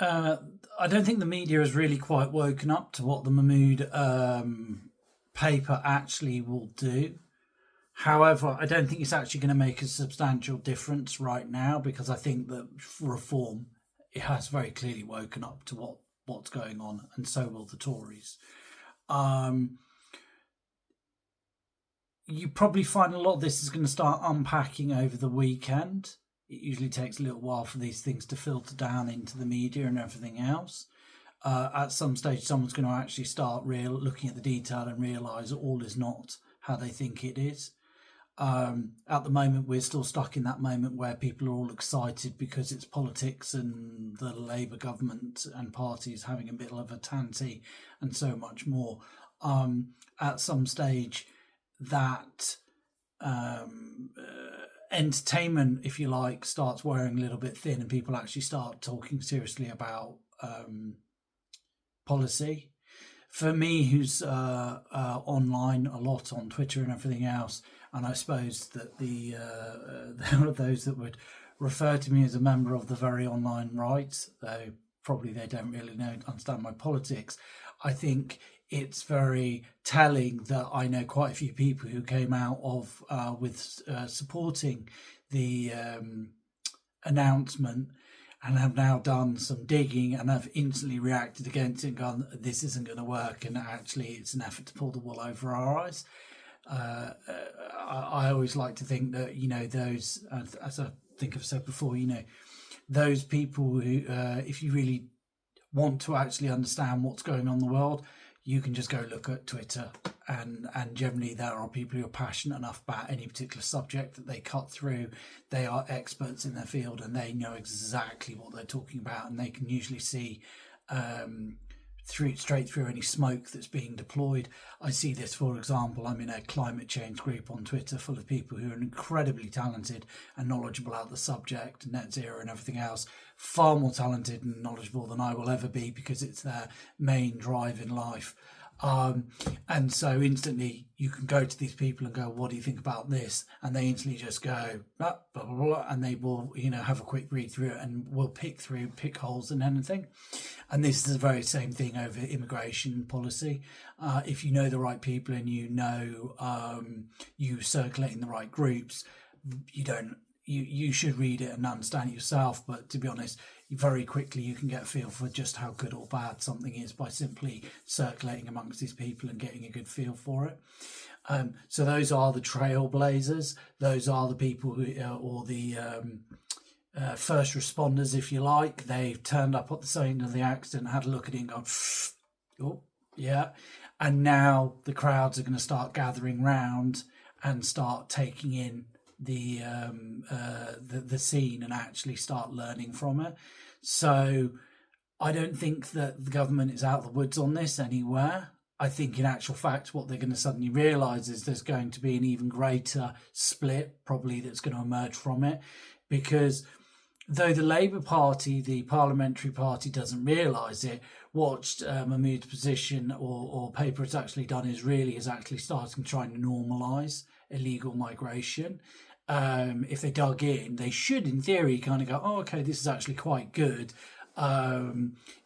Uh, I don't think the media has really quite woken up to what the Mahmood paper actually will do. However, I don't think it's actually going to make a substantial difference right now because I think that reform it has very clearly woken up to what's going on, and so will the Tories. Um, you probably find a lot of this is going to start unpacking over the weekend. It usually takes a little while for these things to filter down into the media and everything else. At some stage, someone's going to actually start looking at the detail and realise that all is not how they think it is. At the moment, we're still stuck in that moment where people are all excited because it's politics and the Labour government and parties having a bit of a tanty and so much more. At some stage, that entertainment, if you like, starts wearing a little bit thin and people actually start talking seriously about policy. For me, who's online a lot on Twitter and everything else, and I suppose that there are those that would refer to me as a member of the very online right, though probably they don't really understand my politics. I think it's very telling that I know quite a few people who came out of with supporting the announcement and have now done some digging and have instantly reacted against it and gone, this isn't going to work, and actually it's an effort to pull the wool over our eyes. I always like to think that, those, as I think I've said before, those people who, if you really want to actually understand what's going on in the world, you can just go look at Twitter, and generally there are people who are passionate enough about any particular subject that they cut through. They are experts in their field and they know exactly what they're talking about, and they can usually see straight through any smoke that's being deployed. I see this, for example, I'm in a climate change group on Twitter full of people who are incredibly talented and knowledgeable about the subject, net zero and everything else, far more talented and knowledgeable than I will ever be because it's their main drive in life. And so instantly you can go to these people and go, what do you think about this? And they instantly just go, blah, blah, blah, blah, and they will, have a quick read through it and will pick holes in anything. And this is the very same thing over immigration policy. If you know the right people and you circulate in the right groups, you should read it and understand it yourself. But to be honest, very quickly you can get a feel for just how good or bad something is by simply circulating amongst these people and getting a good feel for it. So those are the trailblazers. Those are the people who, or the first responders, if you like. They've turned up at the scene of the accident, had a look at it and gone, oh, yeah. And now the crowds are going to start gathering round and start taking in the scene and actually start learning from it. So I don't think that the government is out of the woods on this anywhere. I think in actual fact what they're going to suddenly realise is there's going to be an even greater split probably that's going to emerge from it, because though the Labour Party, the parliamentary party, doesn't realise it, what Mahmood's position or paper has actually done is actually starting trying to normalise illegal migration. If they dug in, they should, in theory, kind of go, oh, okay, this is actually quite good.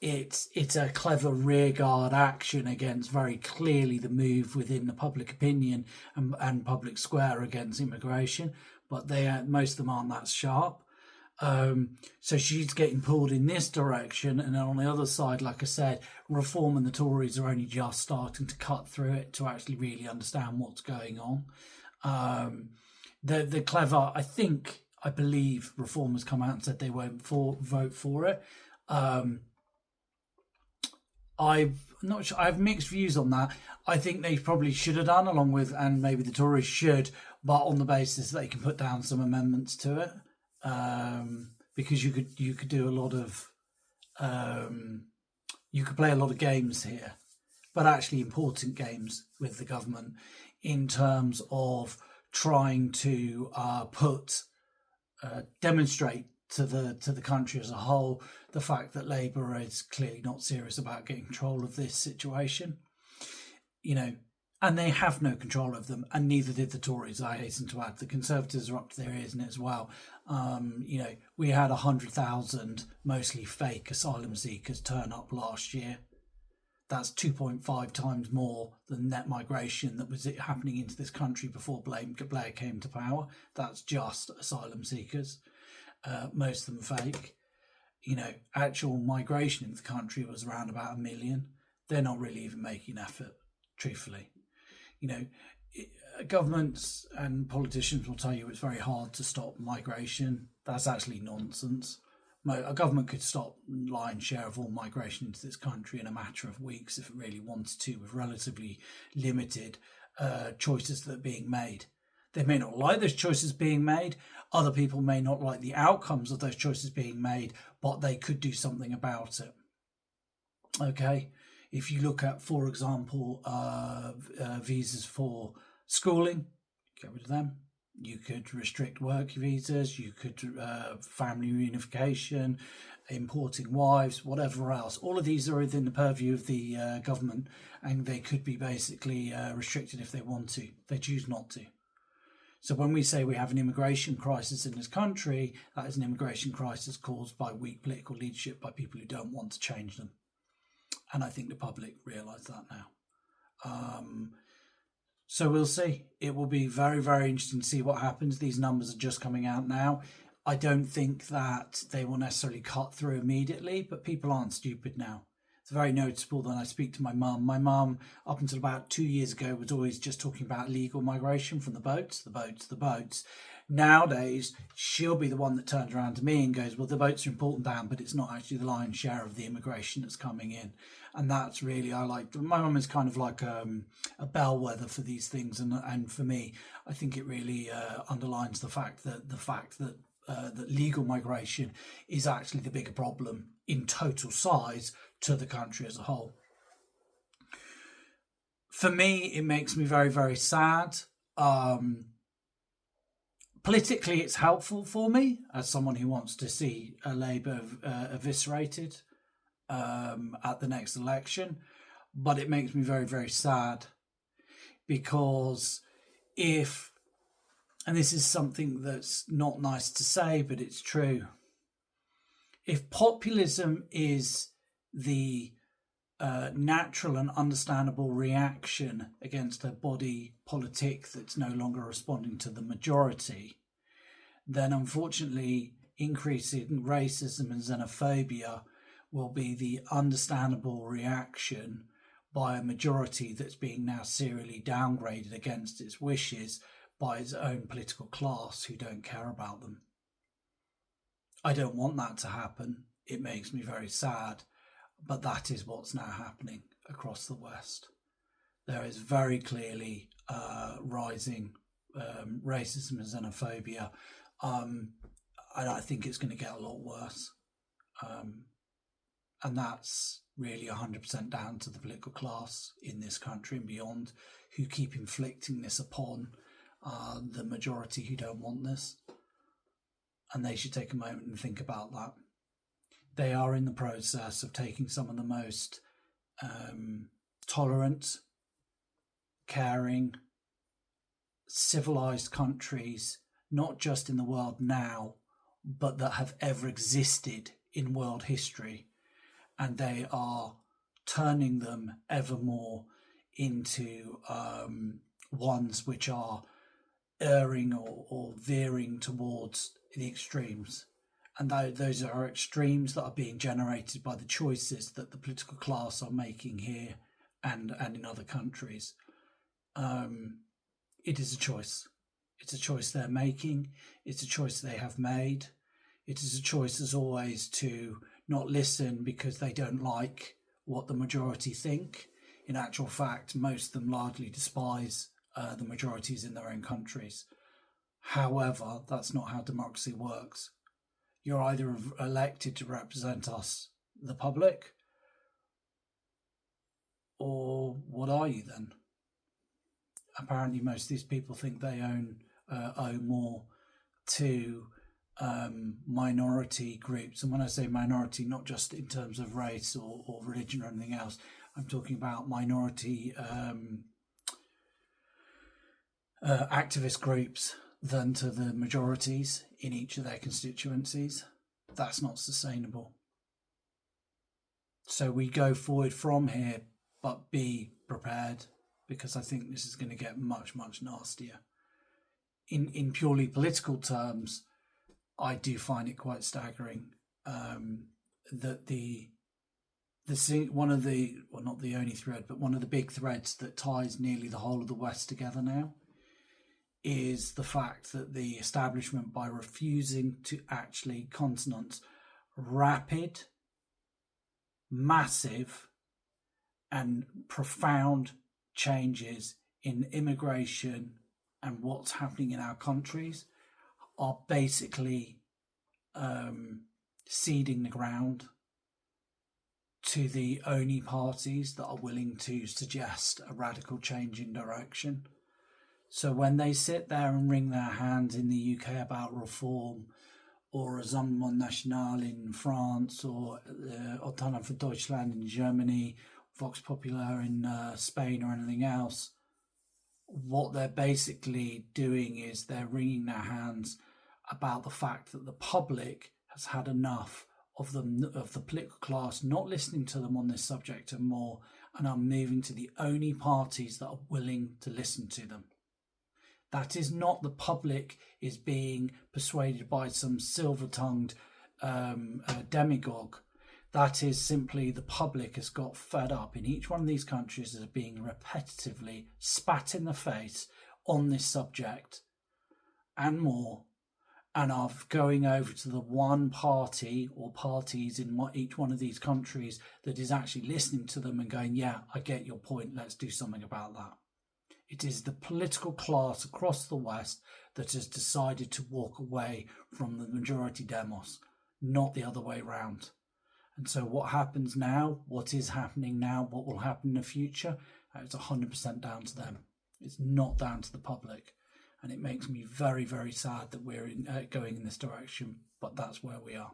It's a clever rearguard action against very clearly the move within the public opinion and public square against immigration, but most of them aren't that sharp. So she's getting pulled in this direction, and then on the other side, like I said, Reform and the Tories are only just starting to cut through it to actually really understand what's going on. The clever, I believe Reform has come out and said they won't vote for it. I'm not sure. I have mixed views on that. I think they probably should have done, along with, and maybe the Tories should, but on the basis that they can put down some amendments to it. Because you could do a lot of you could play a lot of games here, but actually important games with the government in terms of trying to demonstrate to the country as a whole the fact that Labour is clearly not serious about getting control of this situation. And they have no control of them, and neither did the Tories, I hasten to add. The Conservatives are up to their ears in it as well. We had 100,000 mostly fake asylum seekers turn up last year. That's 2.5 times more than net migration that was happening into this country before Blair came to power. That's just asylum seekers, most of them fake. Actual migration into the country was around about 1 million. They're not really even making effort, truthfully. Governments and politicians will tell you it's very hard to stop migration. That's actually nonsense. A government could stop lion's share of all migration into this country in a matter of weeks if it really wanted to, with relatively limited choices that are being made. They may not like those choices being made. Other people may not like the outcomes of those choices being made, but they could do something about it. Okay? If you look at, for example, visas for schooling, get rid of them. You could restrict work visas. You could family reunification, importing wives, whatever else. All of these are within the purview of the government, and they could be basically restricted if they want to. They choose not to. So when we say we have an immigration crisis in this country, that is an immigration crisis caused by weak political leadership by people who don't want to change them. And I think the public realise that now. So we'll see. It will be very, very interesting to see what happens. These numbers are just coming out now. I don't think that they will necessarily cut through immediately, but people aren't stupid now. It's very noticeable that I speak to my mum. My mum, up until about 2 years ago, was always just talking about legal migration from the boats. Nowadays, she'll be the one that turns around to me and goes, well, the boats are important, Dan, but it's not actually the lion's share of the immigration that's coming in. And that's really, my mum is kind of like a bellwether for these things. And for me, I think it really underlines the fact that that legal migration is actually the bigger problem in total size to the country as a whole. For me, it makes me very, very sad. Politically, it's helpful for me as someone who wants to see Labour eviscerated at the next election, but it makes me very, very sad because and this is something that's not nice to say, but it's true, if populism is the natural and understandable reaction against a body politic that's no longer responding to the majority, then unfortunately increasing racism and xenophobia will be the understandable reaction by a majority that's being now serially downgraded against its wishes by its own political class who don't care about them. I don't want that to happen. It makes me very sad. But that is what's now happening across the West. There is very clearly rising racism and xenophobia, and I think it's going to get a lot worse. And that's really 100% down to the political class in this country and beyond, who keep inflicting this upon the majority who don't want this. And they should take a moment and think about that. They are in the process of taking some of the most tolerant, caring, civilized countries, not just in the world now, but that have ever existed in world history. And they are turning them ever more into ones which are erring or veering towards the extremes. And those are extremes that are being generated by the choices that the political class are making here and in other countries. It is a choice. It's a choice they're making. It's a choice they have made. It is a choice, as always, to not listen because they don't like what the majority think. In actual fact, most of them largely despise the majorities in their own countries. However, that's not how democracy works. You're either elected to represent us, the public, or what are you then? Apparently, most of these people think they owe more to minority groups. And when I say minority, not just in terms of race or religion or anything else, I'm talking about minority activist groups than to the majorities in each of their constituencies. That's not sustainable. So we go forward from here, but be prepared, because I think this is going to get much, much nastier. In purely political terms, I do find it quite staggering that one of the, well, not the only thread, but one of the big threads that ties nearly the whole of the West together now is the fact that the establishment, by refusing to actually countenance rapid, massive, and profound changes in immigration and what's happening in our countries, are basically ceding the ground to the only parties that are willing to suggest a radical change in direction. So when they sit there and wring their hands in the UK about reform, or Rassemblement National in France, or Autonom für Deutschland in Germany, Vox Popular in Spain, or anything else, what they're basically doing is they're wringing their hands about the fact that the public has had enough of them, of the political class, not listening to them on this subject and more, and are moving to the only parties that are willing to listen to them. That is not the public is being persuaded by some silver-tongued demagogue. That is simply the public has got fed up in each one of these countries as being repetitively spat in the face on this subject and more, and of going over to the one party or parties in each one of these countries that is actually listening to them and going, yeah, I get your point, let's do something about that. It is the political class across the West that has decided to walk away from the majority demos, not the other way round. And so what happens now, what is happening now, what will happen in the future, it's 100% down to them. It's not down to the public. And it makes me very, very sad that we're going in this direction, but that's where we are.